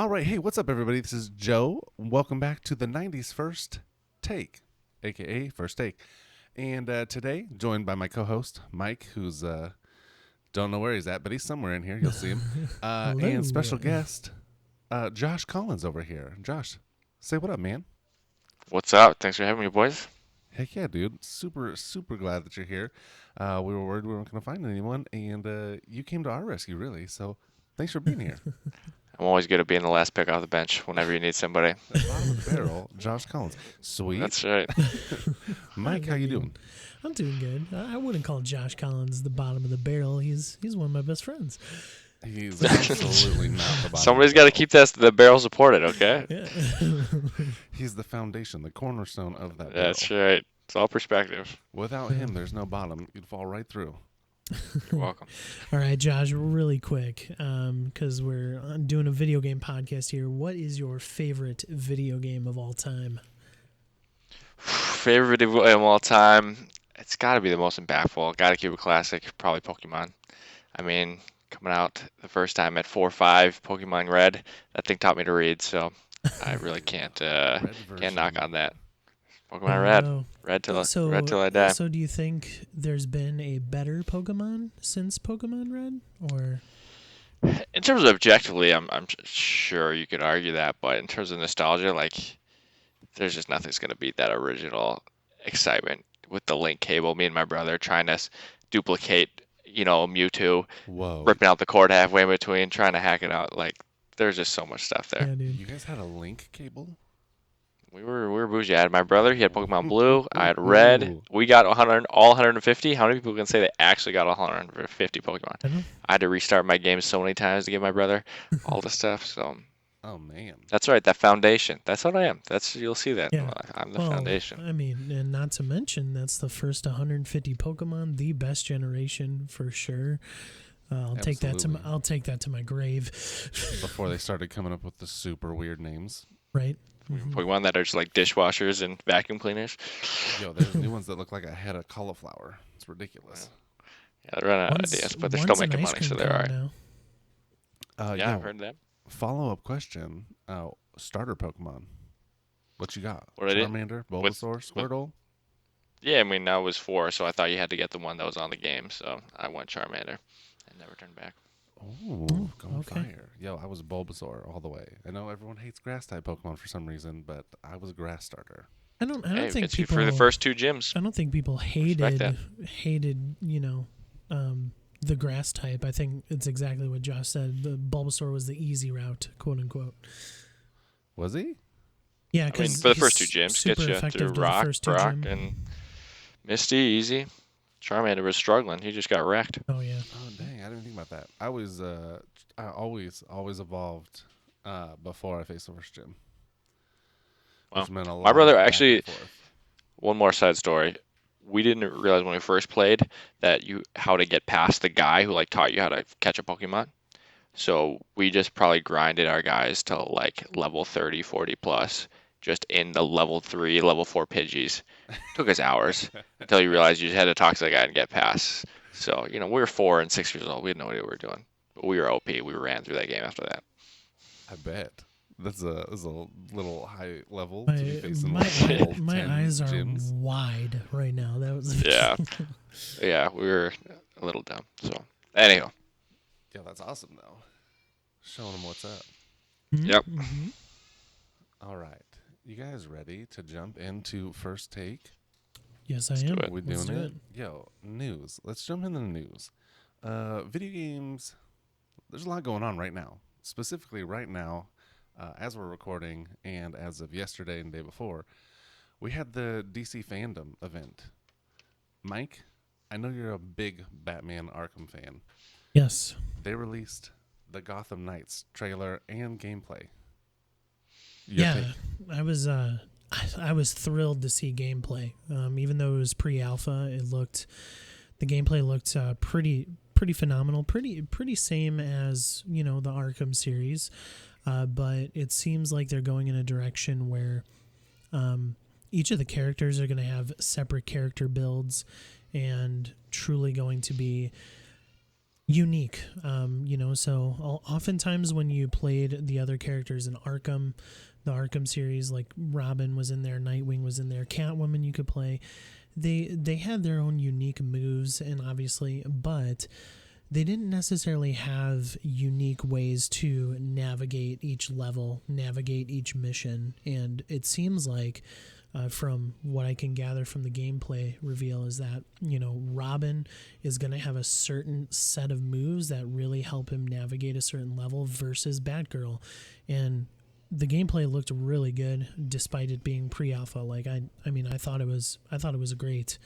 All right, hey, what's up, everybody? This is Joe. Welcome back to the 90s First Take, a.k.a. First Take. And today, joined by my co-host, Mike, who's, don't know where he's at, but he's somewhere in here. You'll see him. And special guest, Josh Collins over here. Josh, say what up, man. What's up? Thanks for having me, boys. Heck yeah, dude. Super, super glad that you're here. We were worried we weren't going to find anyone, and you came to our rescue, really. So thanks for being here. I'm always good at being the last pick off the bench whenever you need somebody. At the bottom of the barrel, Josh Collins. Sweet. That's right. Mike, how you doing? I'm doing good. I wouldn't call Josh Collins the bottom of the barrel. He's one of my best friends. He's absolutely not the bottom. Somebody's got to keep the barrel supported, okay? Yeah. He's the foundation, the cornerstone of that That's barrel. right. It's all perspective. Without him, there's no bottom. You'd fall right through. You're welcome. All right, Josh, really quick, because we're doing a video game podcast here. What is your favorite video game of all time? Favorite video game of all time? It's got to be the most impactful. Got to keep it classic. Probably Pokemon. I mean, coming out the first time at 4 or 5, Pokemon Red. That thing taught me to read, so I really can't knock on that. Pokemon Red. Red till I die. So do you think there's been a better Pokemon since Pokemon Red? Or In terms of objectively, I'm sure you could argue that, but in terms of nostalgia, like there's just nothing's gonna beat that original excitement with the link cable. Me and my brother trying to duplicate, Mewtwo, Whoa. ripping out the cord halfway in between, trying to hack it out. Like there's just so much stuff there. yeah, dude. You guys had a link cable? We were bougie. I had my brother. He had Pokemon Blue. I had Red. We got 150. How many people can say they actually got 150 Pokemon? I don't know. I had to restart my game so many times to give my brother all the stuff. So Oh, man. that's right. That foundation. That's what I am. You'll see that. Yeah. I'm the Well, foundation. I mean, and not to mention that's the first 150 Pokemon, the best generation for sure. I'll take that to my grave. Before they started coming up with the super weird names. Right. Pokemon that are just like dishwashers and vacuum cleaners. Yo, there's new ones that look like a head of cauliflower. It's ridiculous. Yeah, they're running out of One's- ideas, but they're one's still an making ice money, cream so they're all right. cone now. Yeah, Yo, I've heard that. follow-up question. Starter Pokemon. What you got? What I did? Charmander, Bulbasaur, Squirtle? Yeah, I mean, now it was 4, so I thought you had to get the one that was on the game, so I went Charmander and never turned back. Ooh, going okay. fire. Yo, I was Bulbasaur all the way. I know everyone hates grass-type Pokemon for some reason, but I was a grass starter. I don't Hey, think gets you people for the first 2 gyms. I don't think people Respect that. hated, the grass type. I think it's exactly what Josh said. The Bulbasaur was the easy route, quote unquote. Was he? Yeah, I mean, because for the first 2 gyms, get you through Rock, Brock, and Misty, easy. Charmander was struggling. He just got wrecked. Oh yeah. Oh, dang. I didn't think about that. I always evolved before I faced the first gym. Which Wow. meant a lot My brother of back actually, and forth. one more side story. We didn't realize when we first played that how to get past the guy who like taught you how to catch a Pokemon. So we just probably grinded our guys to like level 30, 40 plus, just in the level 3, level 4 Pidgeys. Took us hours until you realized you just had to talk to the guy and get past. So, we were 4 and 6 years old. We had no idea what we were doing. But we were OP. We ran through that game after that. I bet. That's a little high level My, to be facing my, like level my 10 eyes are gyms. wide right now. That was Yeah. Yeah, we were a little dumb. So, anyhow. Yeah, that's awesome though. Showing them what's up. Yep. Mhm. All right. You guys ready to jump into First Take? Yes, I Let's do am. it. We Let's doing do it? Yo, news. Let's jump into the news. Video games. There's a lot going on right now. Specifically, right now, as we're recording, and as of yesterday and the day before, we had the DC Fandom event. Mike, I know you're a big Batman Arkham fan. Yes. They released the Gotham Knights trailer and gameplay. Yeah, I was thrilled to see gameplay. Even though it was pre-alpha, the gameplay looked pretty phenomenal, pretty same as the Arkham series, but it seems like they're going in a direction where each of the characters are going to have separate character builds and truly going to be unique. So oftentimes when you played the other characters in Arkham, the Arkham series, like Robin was in there, Nightwing was in there, Catwoman you could play. They had their own unique moves, and obviously, but they didn't necessarily have unique ways to navigate each level, navigate each mission, and it seems like from what I can gather from the gameplay reveal is that Robin is going to have a certain set of moves that really help him navigate a certain level versus Batgirl, and the gameplay looked really good despite it being pre-alpha. Like I thought it was a great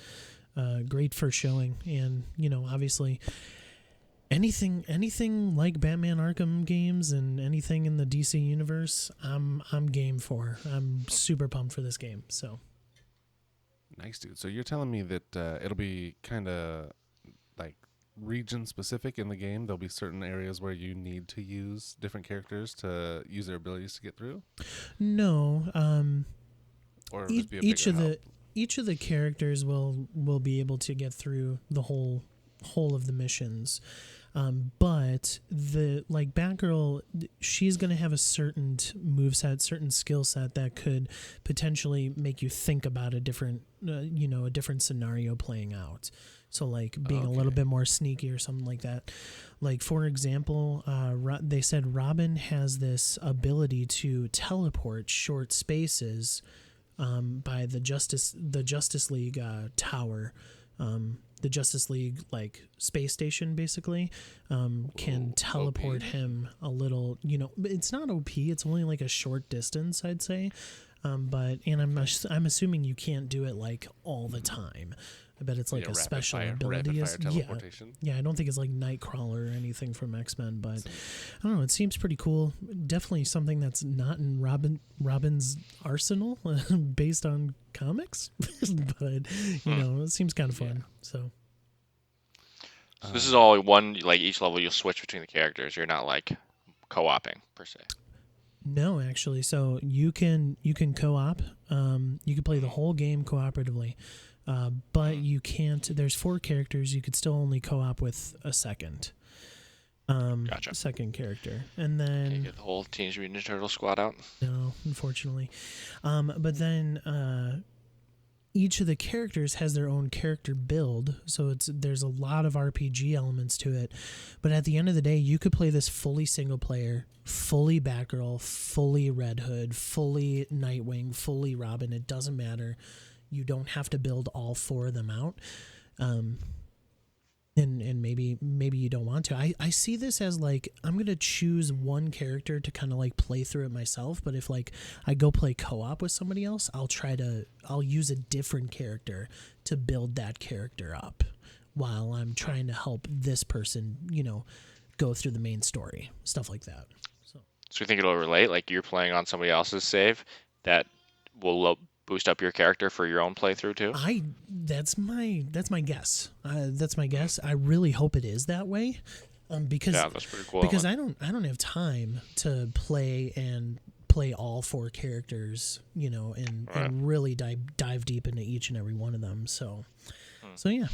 first showing, and obviously anything like Batman Arkham games and anything in the DC universe, I'm game for. I'm super pumped for this game. So Nice, dude. So you're telling me that it'll be kind of like region specific in the game. There'll be certain areas where you need to use different characters to use their abilities to get through, no, or it'll just be a each bigger of the help? each of the characters will be able to get through the whole of the missions. But the Batgirl, she's gonna have a certain moveset, certain skill set that could potentially make you think about a different, a different scenario playing out. So being a little Okay. bit more sneaky or something like that. Like for example, they said Robin has this ability to teleport short spaces by the Justice League tower. The Justice League space station basically can Ooh, teleport OP. him a little. But it's not OP. It's only like a short distance, I'd say. But I'm assuming you can't do it all the time. I bet it's like a special ability. rapid fire teleportation. Yeah, I don't think it's like Nightcrawler or anything from X-Men, but I don't know. It seems pretty cool. Definitely something that's not in Robin's arsenal based on comics, but it seems kind of fun. So So this is all one, like each level you'll switch between the characters. You're not like co-oping per se. no, actually, so you can co-op. You can play the whole game cooperatively, but you can't. There's 4 characters. You could still only co-op with a second. Gotcha. Second character, and Can you then get the whole Teenage Mutant Ninja Turtle squad out? no, unfortunately. But then each of the characters has their own character build, so there's a lot of RPG elements to it. But at the end of the day, you could play this fully single player, fully Batgirl, fully Red Hood, fully Nightwing, fully Robin. It doesn't matter. You don't have to build all 4 of them out. And maybe you don't want to. I see this as I'm gonna choose one character to kind of play through it myself, but if I go play co-op with somebody else, I'll use a different character to build that character up while I'm trying to help this person go through the main story, stuff like that. So So you think it'll relate? Like you're playing on somebody else's save that will boost up your character for your own playthrough too? that's my guess. That's my guess. I really hope it is that way, because Yeah, that's pretty cool. because I don't have time to play all 4 characters, and Right. and really dive deep into each and every one of them. So yeah.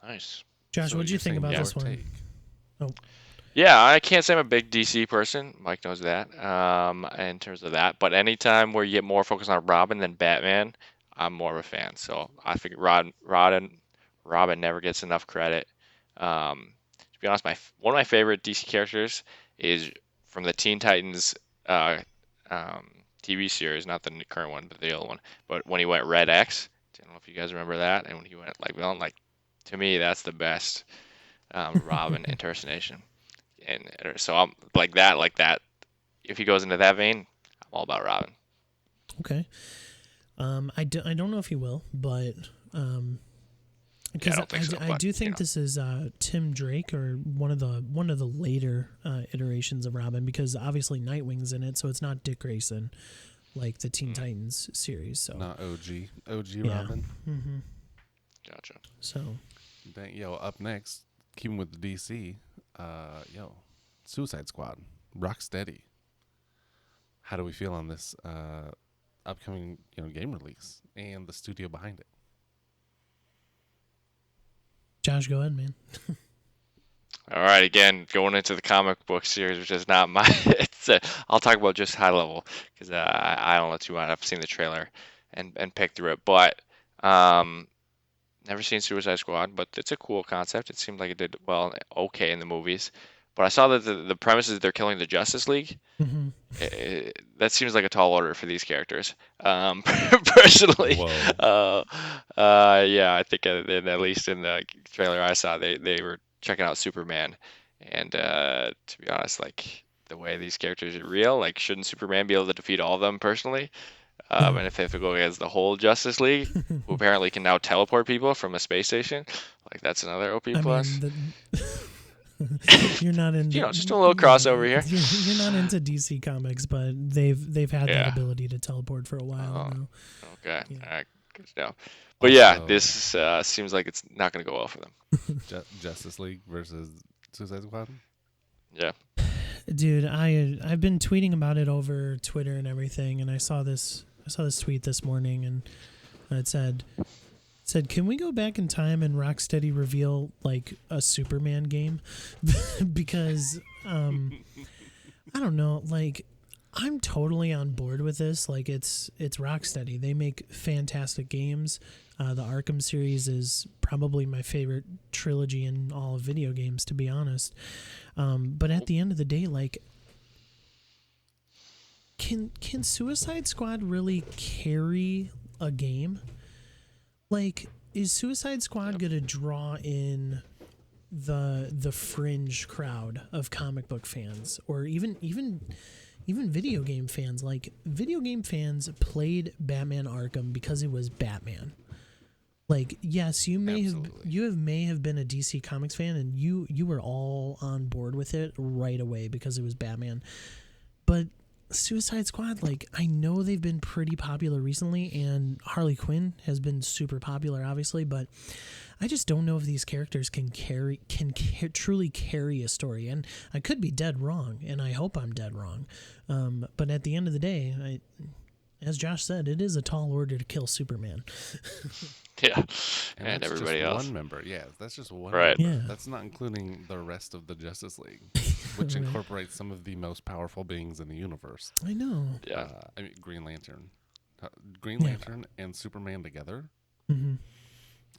Nice. Josh, So what did you you're think saying about your this one? take. Yeah, I can't say I'm a big DC person. Mike knows that. In terms of that, but anytime where you get more focused on Robin than Batman, I'm more of a fan. So I think Robin never gets enough credit. To be honest, one of my favorite DC characters is from the Teen Titans uh, TV series, not the current one, but the old one. But when he went Red X, I don't know if you guys remember that, and when he went villain, to me, that's the best Robin impersonation. And so I'm like that. If he goes into that vein, I'm all about Robin. Okay. I don't know if he will, but Yeah, because I don't think so, I but, do think this is Tim Drake, or one of the later iterations of Robin, because obviously Nightwing's in it, so it's not Dick Grayson like the Teen Titans series. So Not OG yeah. Robin. Mm-hmm. Gotcha. So Yo, up next, keeping with the DC, Suicide Squad, Rocksteady. How do we feel on this upcoming game release and the studio behind it? Josh, go ahead, man. All right, again, going into the comic book series, which is not my. I'll talk about just high level because I don't know too much. I've seen the trailer and picked through it, but um, never seen Suicide Squad. But it's a cool concept. It seemed like it did well, okay in the movies. But I saw that the premise is they're killing the Justice League. Hmm. That seems like a tall order for these characters. Personally, Whoa. yeah, I think at least in the trailer I saw, they were checking out Superman, and to be honest, like the way these characters are real, like shouldn't Superman be able to defeat all of them personally? Yeah. And if they have to go against the whole Justice League, who apparently can now teleport people from a space station, like that's another OP I plus. mean, you're not into Just a little crossover here. You're not into DC comics, but they've had that Yeah. ability to teleport for a while Oh. now. Okay, Yeah. all right, good to know. But yeah, Also, this seems like it's not going to go well for them. Justice League versus Suicide Squad. Yeah. Dude, I've been tweeting about it over Twitter and everything, and I saw this tweet this morning, and it said, can we go back in time and Rocksteady reveal like a Superman game? Because I don't know, like I'm totally on board with this. Like it's Rocksteady. They make fantastic games. The Arkham series is probably my favorite trilogy in all of video games, to be honest. But at the end of the day, like, can Suicide Squad really carry a game? Like, is Suicide Squad gonna draw in the fringe crowd of comic book fans, or even video game fans? Like, video game fans played Batman Arkham because it was Batman. Like, yes, you may have been a DC Comics fan, and you were all on board with it right away because it was Batman. But Suicide Squad, like, I know they've been pretty popular recently, and Harley Quinn has been super popular, obviously, but I just don't know if these characters can truly carry a story. And I could be dead wrong, and I hope I'm dead wrong. But at the end of the day, as Josh said, it is a tall order to kill Superman. Yeah. And that's everybody just else. one member. Yeah, that's just one Right. member. Yeah. That's not including the rest of the Justice League, which Right. incorporates some of the most powerful beings in the universe. I know. Yeah. I mean, Green Lantern. Green Yeah. Lantern and Superman together? Hmm.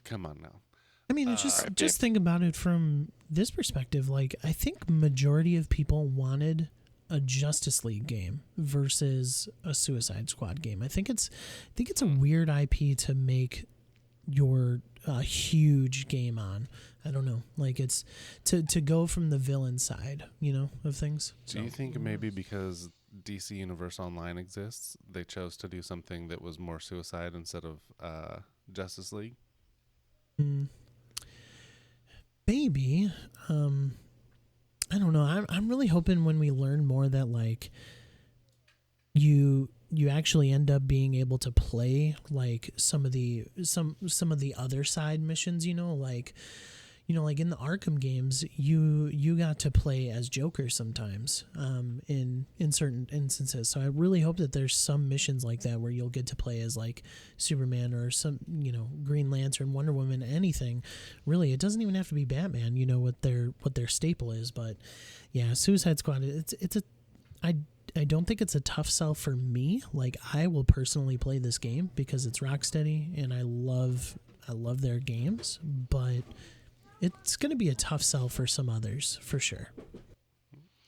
Come on now. I mean, it's Alright, just think about it from this perspective. Like, I think majority of people wanted a Justice League game versus a Suicide Squad game. I think it's a weird IP to make your huge game on. I don't know. Like, it's to go from the villain side, of things. Do you think maybe because DC Universe Online exists, they chose to do something that was more suicide instead of Justice League? Maybe. I don't know. I'm really hoping when we learn more that, like, you actually end up being able to play like some of the other side missions, like in the Arkham games, you got to play as Joker sometimes, in certain instances. So I really hope that there's some missions like that where you'll get to play as like Superman or some, Green Lantern, Wonder Woman, anything. Really, it doesn't even have to be Batman, what their staple is. But yeah, Suicide Squad, I don't think it's a tough sell for me. Like, I will personally play this game because it's Rocksteady and I love their games, but it's going to be a tough sell for some others, for sure.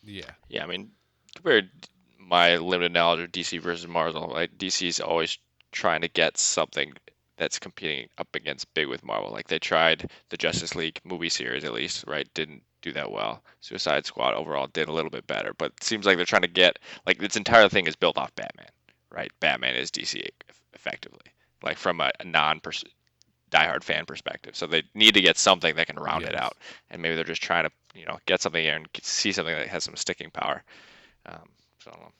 Yeah. Yeah, I mean, compared my limited knowledge of DC versus Marvel, like DC's always trying to get something that's competing up against big with Marvel. Like they tried the Justice League movie series at least, right? Didn't do that well. Suicide Squad overall did a little bit better, but it seems like they're trying to get like its entire thing is built off Batman, right? Batman is DC effectively, like from a diehard fan perspective. So they need to get something that can round it Yes. out, and maybe they're just trying to get something here and see something that has some sticking power. So I don't know.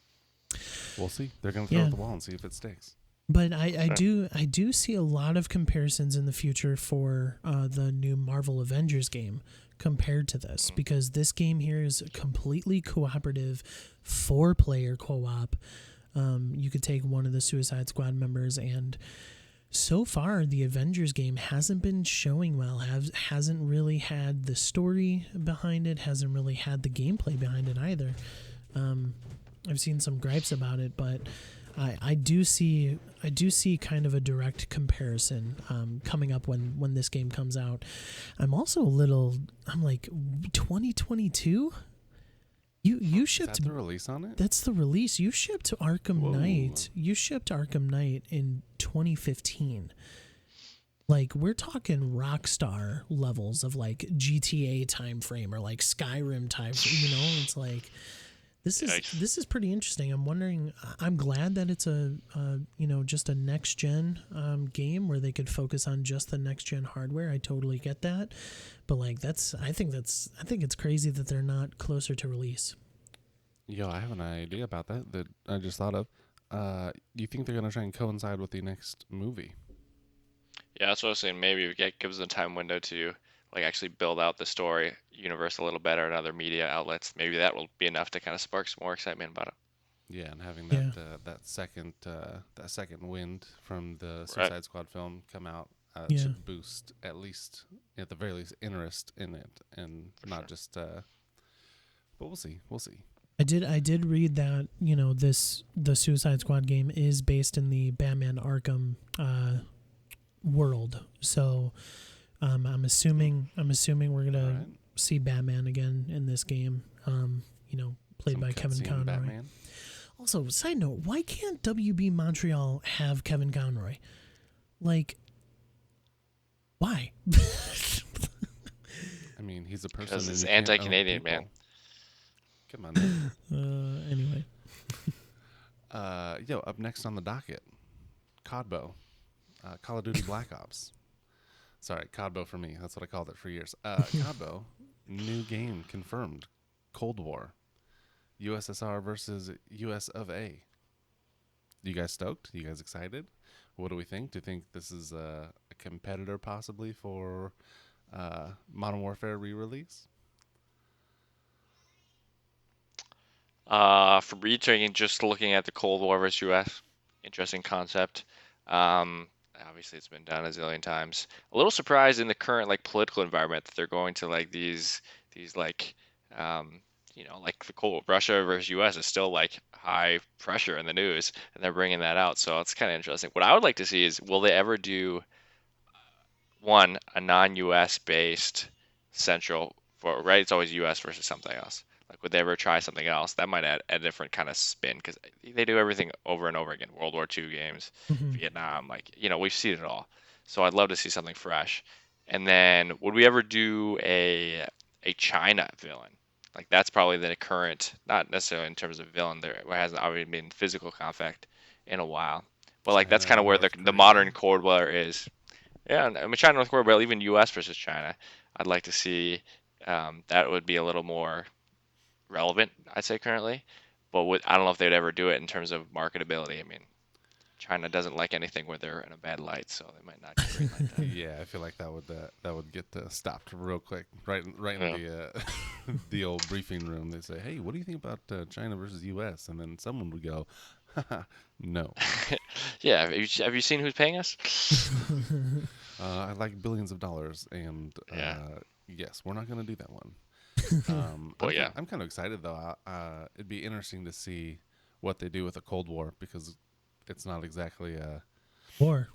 We'll see. They're going to throw Yeah. it at the wall and see if it sticks. But I do see a lot of comparisons in the future for the new Marvel Avengers game compared to this, because this game here is a completely cooperative 4-player co-op. You could take one of the Suicide Squad members and so far the Avengers game hasn't been showing well. Hasn't really had the story behind it. Hasn't really had the gameplay behind it either. I've seen some gripes about it, but I do see kind of a direct comparison coming up when this game comes out. I'm also I'm like 2022. You Is shipped that the release on it? That's the release. You shipped Arkham Whoa. Knight. You shipped Arkham Knight in 2015. Like we're talking Rockstar levels of like GTA time frame or like Skyrim time frame, it's like this is pretty interesting. I'm wondering, I'm glad that it's a just a next gen game where they could focus on just the next gen hardware. I totally get that. But like I think it's crazy that they're not closer to release. Yo, I have an idea about that I just thought of. Do you think they're gonna try and coincide with the next movie? Yeah, that's what I was saying. Maybe it gives them a time window to like actually build out the story universe a little better in other media outlets. Maybe that will be enough to kind of spark some more excitement about it. Yeah, and having Yeah. that second wind from the Right. Suicide Squad film come out Yeah. should boost at the very least interest in it, and For not sure. just. But we'll see. We'll see. I did read that the Suicide Squad game is based in the Batman Arkham world. So I'm assuming we're gonna All right. see Batman again in this game. Played Some by Kevin cutscene Conroy. Batman. Also, side note, why can't WB Montreal have Kevin Conroy? Like, why? I mean, he's a person. Because and it's you can't own anti-Canadian, man. people. Come on. Man. Anyway. Up next on the docket, CODBO, Call of Duty Black Ops. Sorry, CODBO for me. That's what I called it for years. CODBO, new game confirmed. Cold War, USSR versus US of A. You guys stoked? You guys excited? What do we think? Do you think this is a competitor possibly for Modern Warfare re-release? For me, just looking at the Cold War versus U.S., interesting concept. Obviously, it's been done a zillion times. A little surprised in the current like political environment that they're going to like these like like the Cold Russia versus U.S. is still like high pressure in the news, and they're bringing that out. So it's kind of interesting. What I would like to see is will they ever do a non-U.S. based central for right? It's always U.S. versus something else. Like, would they ever try something else? That might add a different kind of spin because they do everything over and over again. World War II games, Mhm. Vietnam, we've seen it all. So I'd love to see something fresh. And then, would we ever do a China villain? Like, that's probably the current, not necessarily in terms of villain. There hasn't obviously been physical conflict in a while, but like that's China, kind of where North the Korea. modern Cold War is. Yeah, I mean China, North Korea, but even U.S. versus China, I'd like to see. That would be a little more relevant, I'd say currently. But I don't know if they'd ever do it in terms of marketability. I mean, China doesn't like anything where they're in a bad light, so they might not greenlight that. Yeah, I feel like that would get stopped real quick, right in the the old briefing room. They say, "Hey, what do you think about China versus U.S.?" And then someone would go, "Haha, no, Yeah, have you seen who's paying us? I like billions of dollars, and Yeah. yes, we're not going to do that one." Well, yeah. I'm kind of excited though. It'd be interesting to see what they do with a Cold War because it's not exactly a War.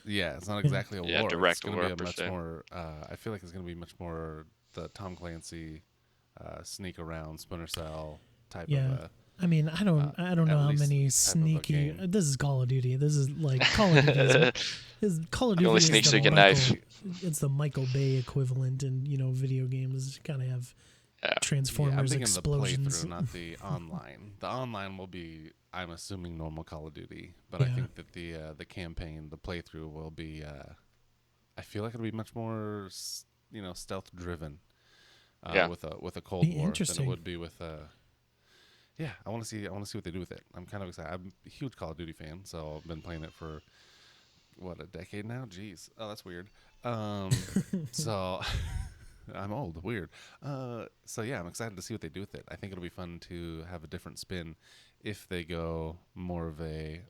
it's not exactly a Yeah, war. direct It's going war, to be a per much se. more. I feel like it's going to be much more the Tom Clancy sneak around Splinter Cell type Yeah. of a. I mean, I don't know at how least many type of a sneaky. game. This is Call of Duty. This is like Call of Duty. Call of The Duty only is sneak the so you can Michael, knife. It's the Michael Bay equivalent in video games. Kind of have Yeah. Yeah, I'm Transformers thinking explosions. the playthrough, not the online. The online will be, I'm assuming, normal Call of Duty, but I Yeah. think that the campaign, the playthrough, will be. I feel like it'll be much more, stealth driven. Yeah. With a Cold Be War than it interesting. would be with Yeah, I want to see what they do with it. I'm kind of excited. I'm a huge Call of Duty fan, so I've been playing it for a decade now. Jeez, oh, that's weird. So I'm old, weird. So yeah, I'm excited to see what they do with it. I think it'll be fun to have a different spin if they go more of a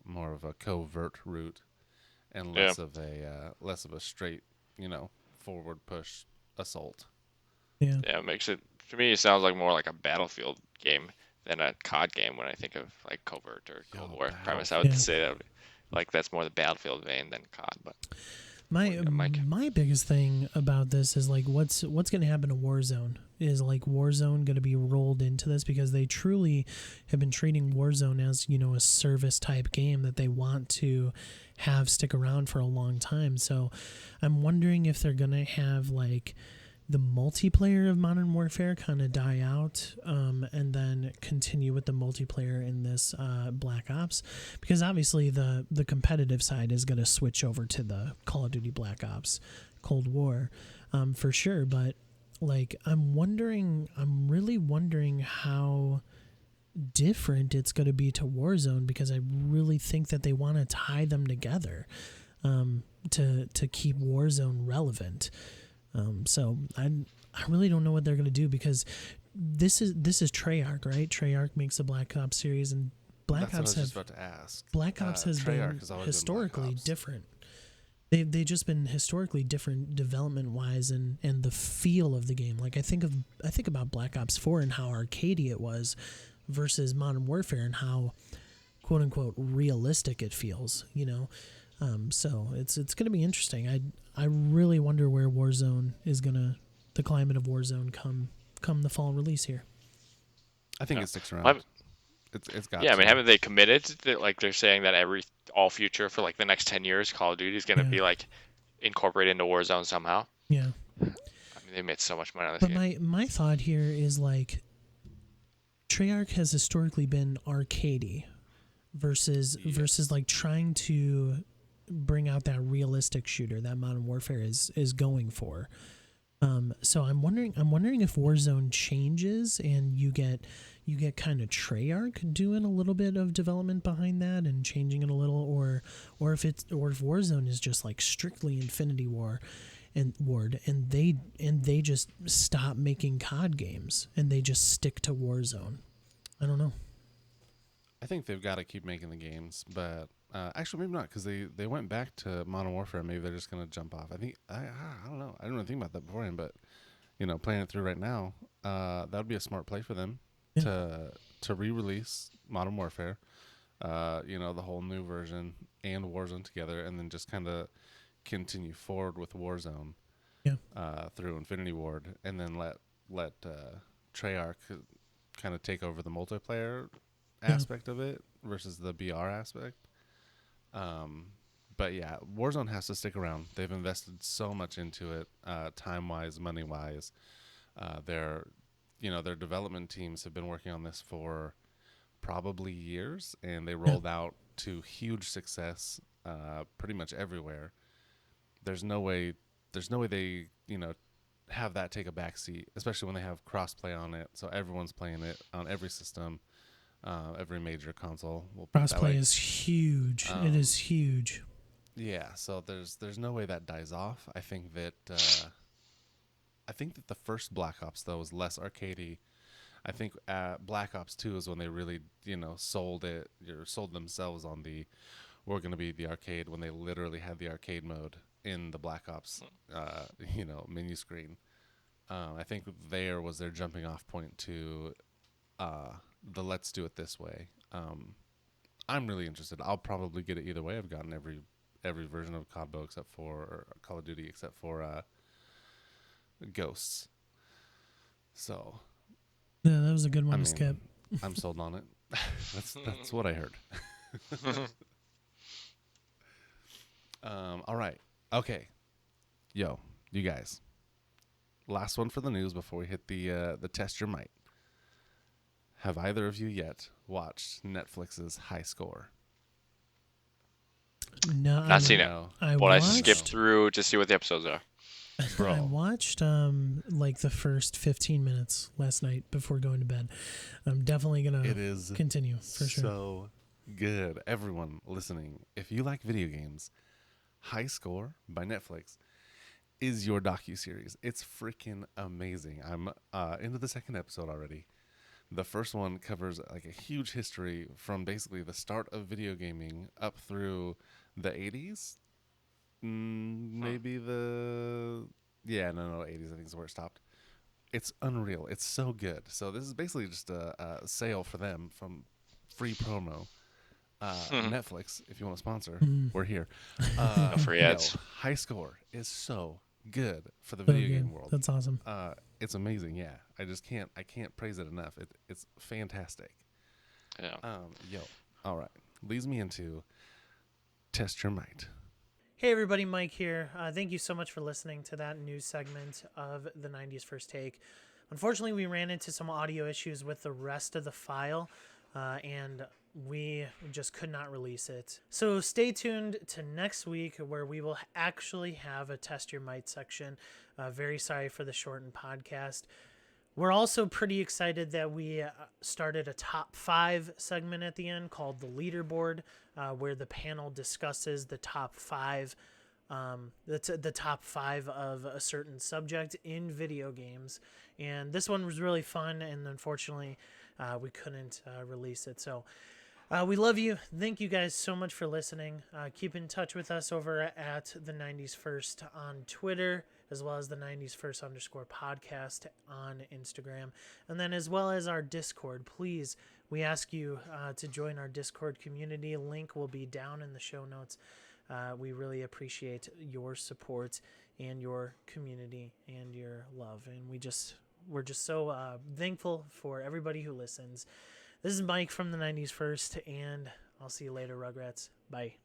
covert route and Yeah. less of a straight, forward push assault. Yeah. Yeah, it makes it to me. It sounds like more like a Battlefield game than a COD game when I think of like Covert or Cold Yo, War premise. I would Yeah. Battlefield. say that like that's more the Battlefield vein than COD. But My yeah, Mike. my biggest thing about this is like what's going to happen to Warzone? Is like Warzone going to be rolled into this, because they truly have been treating Warzone as, a service type game that they want to have stick around for a long time. So I'm wondering if they're going to have like the multiplayer of Modern Warfare kind of die out, and then continue with the multiplayer in this Black Ops, because obviously the competitive side is going to switch over to the Call of Duty Black Ops Cold War, for sure. But like I'm really wondering how different it's going to be to Warzone, because I really think that they want to tie them together, to keep Warzone relevant. So I really don't know what they're gonna do, because this is Treyarch, right? Treyarch makes the Black Ops series, and That's what I was just about to ask. Black Ops has Treyarch been has always been Black historically Ops. different. They just been historically different development wise, and the feel of the game. Like I think about Black Ops 4 and how arcadey it was versus Modern Warfare, and how quote unquote realistic it feels, so it's going to be interesting. I really wonder where Warzone is the climate of Warzone come the fall release here. I think Yeah. it sticks around. Well, It's got. yeah, I mean, to. haven't they committed that like they're saying that all future for like the next 10 years, Call of Duty is going to Yeah. be like incorporated into Warzone somehow? Yeah, I mean, they made so much money on this but game. my thought here is like Treyarch has historically been arcadey versus like trying to bring out that realistic shooter that Modern Warfare is going for. So I'm wondering if Warzone changes and you get kind of Treyarch doing a little bit of development behind that and changing it a little, or if Warzone is just like strictly Infinity Ward, and they just stop making COD games and they just stick to Warzone. I don't know. I think they've got to keep making the games, but actually maybe not, because they went back to Modern Warfare. Maybe they're just gonna jump off. I think I don't know. I didn't really think about that beforehand, but playing it through right now, that would be a smart play for them to re-release Modern Warfare, the whole new version and Warzone together, and then just kind of continue forward with Warzone, through Infinity Ward, and then let Treyarch kind of take over the multiplayer aspect of it versus the BR aspect. But yeah, Warzone has to stick around. They've invested so much into it, time wise, money wise. Their development teams have been working on this for probably years, and they rolled out to huge success, pretty much everywhere. There's no way they have that take a backseat, especially when they have crossplay on it, so everyone's playing it on every system. Every major console. We'll put it that way. Crossplay is huge. It is huge. Yeah, so there's no way that dies off. I think that the first Black Ops though was less arcadey. I think Black Ops 2 is when they really sold themselves on we're going to be the arcade, when they literally had the arcade mode in the Black Ops menu screen. I think there was their jumping off point to the let's do it this way. I'm really interested. I'll probably get it either way. I've gotten every version of CODBO except for Call of Duty except for Ghosts. So Yeah, that was a good one I to mean, skip. I'm sold on it. That's what I heard. All right. Okay. Yo, you guys. Last one for the news before we hit the test your might. Have either of you yet watched Netflix's High Score? No, Not seen it. No. I But I watched, skipped through to see what the episodes are. Bro. I watched like the first 15 minutes last night before going to bed. I'm definitely gonna It is continue for sure. so good. Everyone listening, if you like video games, High Score by Netflix is your docuseries. It's freaking amazing. I'm into the second episode already. The first one covers like a huge history from basically the start of video gaming up through the 80s Maybe no, 80s I think is where it stopped. It's unreal. It's so good. So this is basically just a sale for them from free promo. Netflix, if you want to sponsor, we're here. Free ads. High Score is so good for the So video good. game world. That's awesome. It's amazing. Yeah, I can't praise it enough. It's fantastic. Yeah. All right, leads me into Test Your Might. Hey everybody, Mike here. Thank you so much for listening to that news segment of the 90s First Take. Unfortunately, we ran into some audio issues with the rest of the file, and we just could not release it. So stay tuned to next week where we will actually have a Test Your Might section. Very sorry for the shortened podcast. We're also pretty excited that we started a top 5 segment at the end called the leaderboard, where the panel discusses the top 5, the top 5 of a certain subject in video games. And this one was really fun, and unfortunately, we couldn't release it. So we love you. Thank you guys so much for listening. Keep in touch with us over at the 90s First on Twitter, as well as the 90s First _podcast on Instagram, and then as well as our Discord. Please, we ask you to join our Discord community. Link will be down in the show notes. We really appreciate your support and your community and your love, and we're just so thankful for everybody who listens. This is Mike from the 90s First, and I'll see you later, Rugrats. Bye.